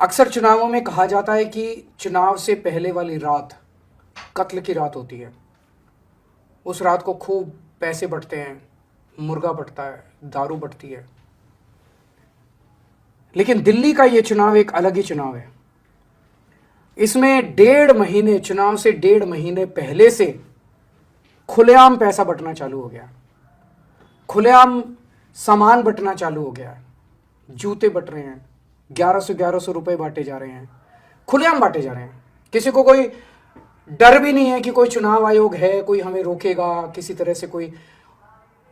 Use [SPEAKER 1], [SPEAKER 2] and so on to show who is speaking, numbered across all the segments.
[SPEAKER 1] अक्सर चुनावों में कहा जाता है कि चुनाव से पहले वाली रात कत्ल की रात होती है। उस रात को खूब पैसे बंटते हैं, मुर्गा बंटता है, दारू बंटती है। लेकिन दिल्ली का ये चुनाव एक अलग ही चुनाव है। इसमें 1.5 महीने, चुनाव से 1.5 महीने पहले से खुलेआम पैसा बंटना चालू हो गया, खुलेआम सामान बंटना चालू हो गया। जूते बंट रहे हैं, 1100 रुपए बांटे जा रहे हैं, खुलेआम बांटे जा रहे हैं। किसी को कोई डर भी नहीं है कि कोई चुनाव आयोग है, कोई हमें रोकेगा किसी तरह से कोई।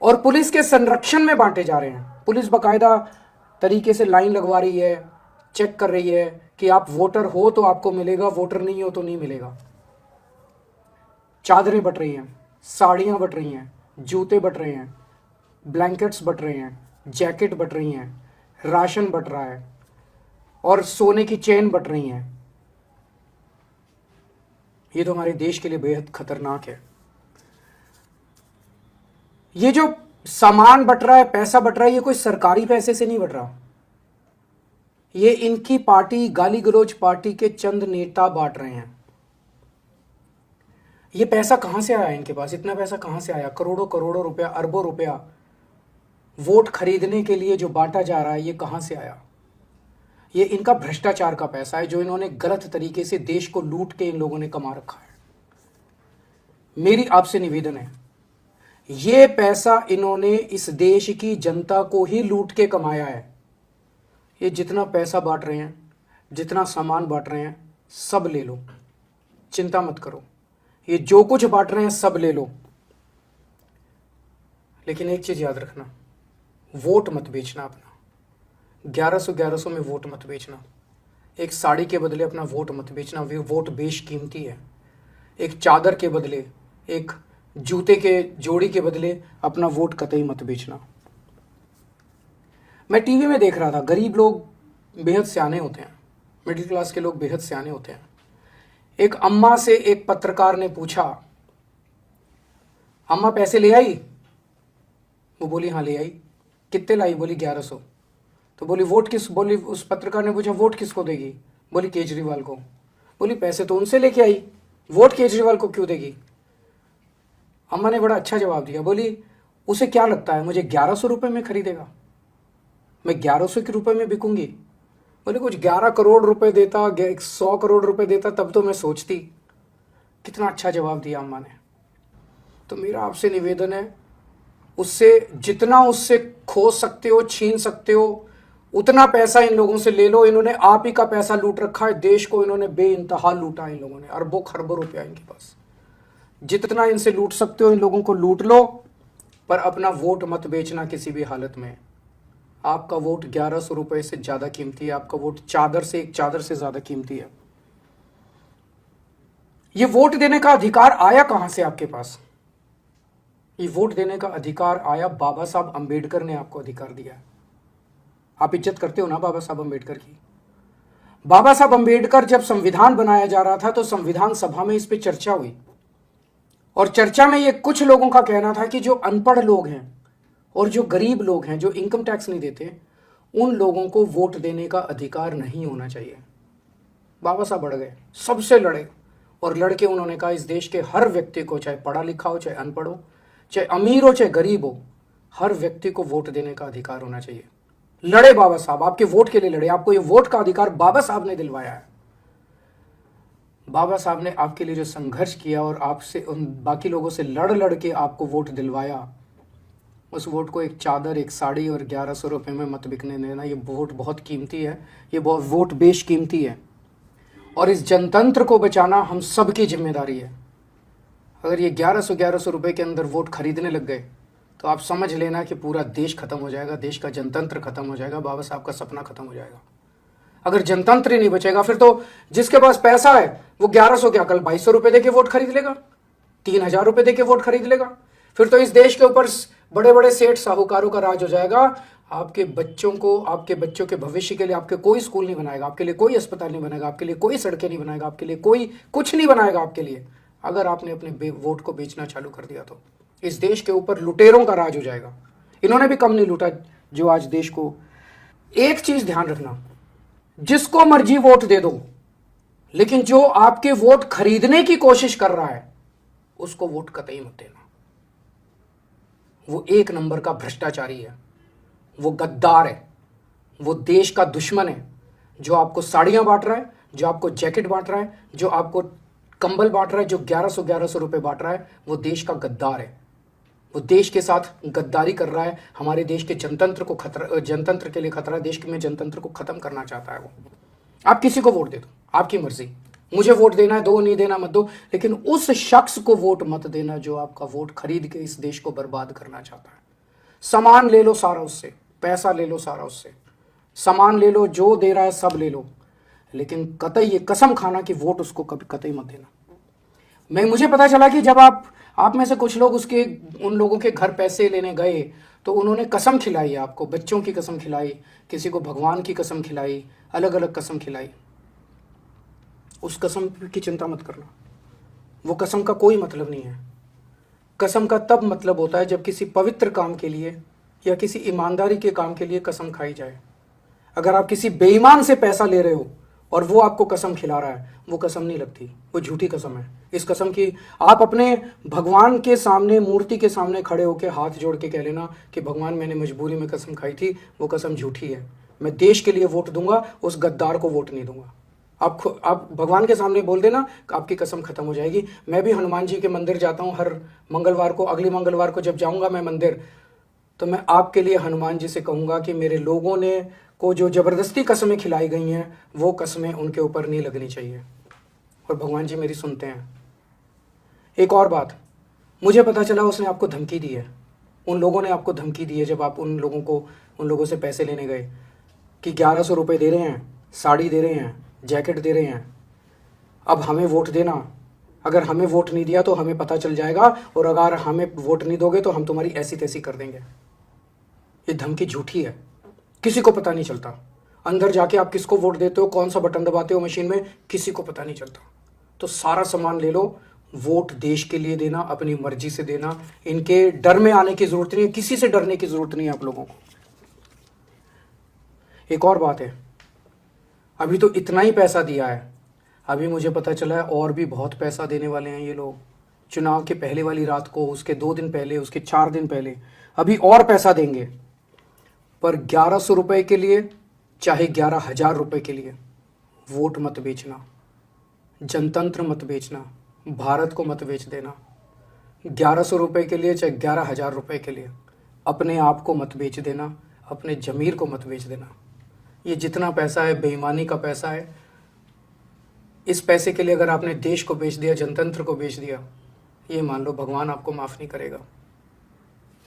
[SPEAKER 1] और पुलिस के संरक्षण में बांटे जा रहे हैं। पुलिस बाकायदा तरीके से लाइन लगवा रही है, चेक कर रही है कि आप वोटर हो तो आपको मिलेगा, वोटर नहीं हो तो नहीं मिलेगा। चादरें बंट रही हैं, साड़ियां बंट रही हैं, जूते बंट रहे हैं, ब्लैंकेट्स बंट रहे हैं, जैकेट बंट रही हैं, राशन बंट रहा है और सोने की चेन बंट रही हैं। ये तो हमारे देश के लिए बेहद खतरनाक है। ये जो सामान बंट रहा है, पैसा बंट रहा है, ये कोई सरकारी पैसे से नहीं बंट रहा। ये इनकी पार्टी, गाली गलौज पार्टी के चंद नेता बांट रहे हैं। ये पैसा कहां से आया इनके पास? इतना पैसा कहां से आया? करोड़ों करोड़ों रुपया, अरबों रुपया वोट खरीदने के लिए जो बांटा जा रहा है, ये कहां से आया? ये इनका भ्रष्टाचार का पैसा है जो इन्होंने गलत तरीके से देश को लूट के इन लोगों ने कमा रखा है। मेरी आपसे निवेदन है, ये पैसा इन्होंने इस देश की जनता को ही लूट के कमाया है। ये जितना पैसा बांट रहे हैं, जितना सामान बांट रहे हैं, सब ले लो, चिंता मत करो। ये जो कुछ बांट रहे हैं सब ले लो। लेकिन एक चीज याद रखना, वोट मत बेचना अपना। 1100 में वोट मत बेचना। एक साड़ी के बदले अपना वोट मत बेचना। वे वोट बेशकीमती है। एक चादर के बदले, एक जूते के जोड़ी के बदले अपना वोट कतई मत बेचना। मैं टीवी में देख रहा था, गरीब लोग बेहद सियाने होते हैं, मिडिल क्लास के लोग बेहद सियाने होते हैं। एक अम्मा से एक पत्रकार ने पूछा, अम्मा पैसे ले आई? वो बोली हाँ ले आई। कितने लाई? बोली 1100। तो बोली वोट किस, बोली उस पत्रकार ने पूछा वोट किसको देगी? बोली केजरीवाल को। बोली पैसे तो उनसे लेके आई, वोट केजरीवाल को क्यों देगी? अम्मा ने बड़ा अच्छा जवाब दिया। बोली उसे क्या लगता है मुझे 1100 रुपए में खरीदेगा? मैं 1100 के रुपए में बिकूंगी? बोले कुछ 11 करोड़ रुपए देता, 100 करोड़ रुपए देता, तब तो मैं सोचती। कितना अच्छा जवाब दिया अम्मा ने। तो मेरा आपसे निवेदन है, उससे जितना उससे खो सकते हो, छीन सकते हो, उतना पैसा इन लोगों से ले लो। इन्होंने आप ही का पैसा लूट रखा है। देश को इन्होंने बेइंतहा लूटा है। इन लोगों ने अरबों खरबों रुपया इनके पास। जितना इनसे लूट सकते हो इन लोगों को लूट लो, पर अपना वोट मत बेचना किसी भी हालत में। आपका वोट 1100 रुपए से ज्यादा कीमती है। आपका वोट चादर से, एक चादर से ज्यादा कीमती है। ये वोट देने का अधिकार आया कहां से आपके पास? ये वोट देने का अधिकार आया, बाबा साहब अंबेडकर ने आपको अधिकार दिया। आप इज्जत करते हो ना बाबा साहब अंबेडकर की? बाबा साहब अंबेडकर जब संविधान बनाया जा रहा था तो संविधान सभा में इस पे चर्चा हुई, और चर्चा में ये कुछ लोगों का कहना था कि जो अनपढ़ लोग हैं और जो गरीब लोग हैं, जो इनकम टैक्स नहीं देते, उन लोगों को वोट देने का अधिकार नहीं होना चाहिए। बाबा साहब बढ़ गए, सबसे लड़े, और लड़के उन्होंने कहा इस देश के हर व्यक्ति को, चाहे पढ़ा लिखा हो, चाहे अनपढ़ हो, चाहे अमीर हो, चाहे गरीब हो, हर व्यक्ति को वोट देने का अधिकार होना चाहिए। लड़े बाबा साहब, आपके वोट के लिए लड़े। आपको ये वोट का अधिकार बाबा साहब ने दिलवाया है। बाबा साहब ने आपके लिए जो संघर्ष किया और आपसे, उन बाकी लोगों से लड़ लड़ के आपको वोट दिलवाया, उस वोट को एक चादर, एक साड़ी और 1100 रुपये में मत बिकने देना। ये वोट बहुत कीमती है। ये वोट बेशकीमती है, और इस जनतंत्र को बचाना हम सबकी जिम्मेदारी है। अगर ये 1100 रुपये के अंदर वोट खरीदने लग गए तो आप समझ लेना कि पूरा देश खत्म हो जाएगा, देश का जनतंत्र खत्म हो जाएगा, बाबा साहब का सपना खत्म हो जाएगा। अगर जनतंत्र ही नहीं बचेगा, फिर तो जिसके पास पैसा है वो 1100 क्या, कल 2200 रुपये दे के वोट खरीद लेगा, 3000 रुपये दे के वोट खरीद लेगा। फिर तो इस देश के ऊपर बड़े बड़े सेठ साहूकारों का राज हो जाएगा। आपके बच्चों को, आपके बच्चों के भविष्य के लिए आपके कोई स्कूल नहीं बनाएगा, आपके लिए कोई अस्पताल नहीं बनाएगा, आपके लिए कोई सड़कें नहीं बनाएगा, आपके लिए कोई कुछ नहीं बनाएगा आपके लिए। अगर आपने अपने वोट को बेचना चालू कर दिया तो इस देश के ऊपर लुटेरों का राज हो जाएगा। इन्होंने भी कम नहीं लूटा जो आज देश को। एक चीज ध्यान रखना, जिसको मर्जी वोट दे दो, लेकिन जो आपके वोट खरीदने की कोशिश कर रहा है उसको वोट कतई मत देना। वो एक नंबर का भ्रष्टाचारी है, वो गद्दार है, वो देश का दुश्मन है। जो आपको साड़ियां बांट रहा है, जो आपको जैकेट बांट रहा है, जो आपको कंबल बांट रहा है, जो 1100 रुपए बांट रहा है, वो देश का गद्दार है। वो देश के साथ गद्दारी कर रहा है। हमारे देश के जनतंत्र को खतरा, जनतंत्र के लिए खतरा है। देश में जनतंत्र को खत्म करना चाहता है वो। आप किसी को वोट दे दो, आपकी मर्जी। मुझे वोट देना है, दो, नहीं देना मत दो, लेकिन उस शख्स को वोट मत देना जो आपका वोट खरीद के इस देश को बर्बाद करना चाहता है। सामान ले लो सारा उससे, पैसा ले लो सारा उससे, सामान ले लो, जो दे रहा है सब ले लो, लेकिन कतई ये कसम खाना कि वोट उसको कभी कतई मत देना। मुझे पता चला कि जब आप में से कुछ लोग उन लोगों के घर पैसे लेने गए तो उन्होंने कसम खिलाई आपको, बच्चों की कसम खिलाई, किसी को भगवान की कसम खिलाई, अलग अलग कसम खिलाई। उस कसम की चिंता मत करना, वो कसम का कोई मतलब नहीं है। कसम का तब मतलब होता है जब किसी पवित्र काम के लिए या किसी ईमानदारी के काम के लिए कसम खाई जाए। अगर आप किसी बेईमान से पैसा ले रहे हो और वो आपको कसम खिला रहा है, वो कसम नहीं लगती, वो झूठी कसम है। इस कसम की आप अपने भगवान के सामने, मूर्ति के सामने खड़े होकर हाथ जोड़ के कह लेना कि भगवान मैंने मजबूरी में कसम खाई थी, वो कसम झूठी है, मैं देश के लिए वोट दूंगा, उस गद्दार को वोट नहीं दूंगा। आप भगवान के सामने बोल देना, आपकी कसम खत्म हो जाएगी। मैं भी हनुमान जी के मंदिर जाता हूँ हर मंगलवार को। अगले मंगलवार को जब जाऊंगा मैं मंदिर, तो मैं आपके लिए हनुमान जी से कहूंगा कि मेरे लोगों ने को जो जबरदस्ती कसमें खिलाई गई हैं, वो कसमें उनके ऊपर नहीं लगनी चाहिए। और भगवान जी मेरी सुनते हैं। एक और बात, मुझे पता चला उसने आपको धमकी दी है, उन लोगों ने आपको धमकी दी है जब आप उन लोगों से पैसे लेने गए कि 1100 रुपये दे रहे हैं, साड़ी दे रहे हैं, जैकेट दे रहे हैं, अब हमें वोट देना। अगर हमें वोट नहीं दिया तो हमें पता चल जाएगा, और अगर हमें वोट नहीं दोगे तो हम तुम्हारी ऐसी तैसी कर देंगे। ये धमकी झूठी है, किसी को पता नहीं चलता। अंदर जाके आप किसको वोट देते हो, कौन सा बटन दबाते हो मशीन में, किसी को पता नहीं चलता। तो सारा सामान ले लो, वोट देश के लिए देना, अपनी मर्जी से देना। इनके डर में आने की जरूरत नहीं है, किसी से डरने की जरूरत नहीं है आप लोगों को। एक और बात है, अभी तो इतना ही पैसा दिया है, अभी मुझे पता चला है और भी बहुत पैसा देने वाले हैं ये लोग। चुनाव के पहले वाली रात को, उसके 2 दिन पहले, उसके 4 दिन पहले, अभी और पैसा देंगे। पर 1100 रुपये के लिए, चाहे 11,000 रुपये के लिए, वोट मत बेचना, जनतंत्र मत बेचना, भारत को मत बेच देना। 1100 रुपये के लिए, चाहे 11,000 रुपये के लिए, अपने आप को मत बेच देना, अपने ज़मीर को मत बेच देना। ये जितना पैसा है बेईमानी का पैसा है। इस पैसे के लिए अगर आपने देश को बेच दिया, जनतंत्र को बेच दिया, ये मान लो भगवान आपको माफ़ नहीं करेगा।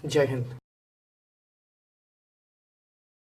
[SPEAKER 1] जय हिंद।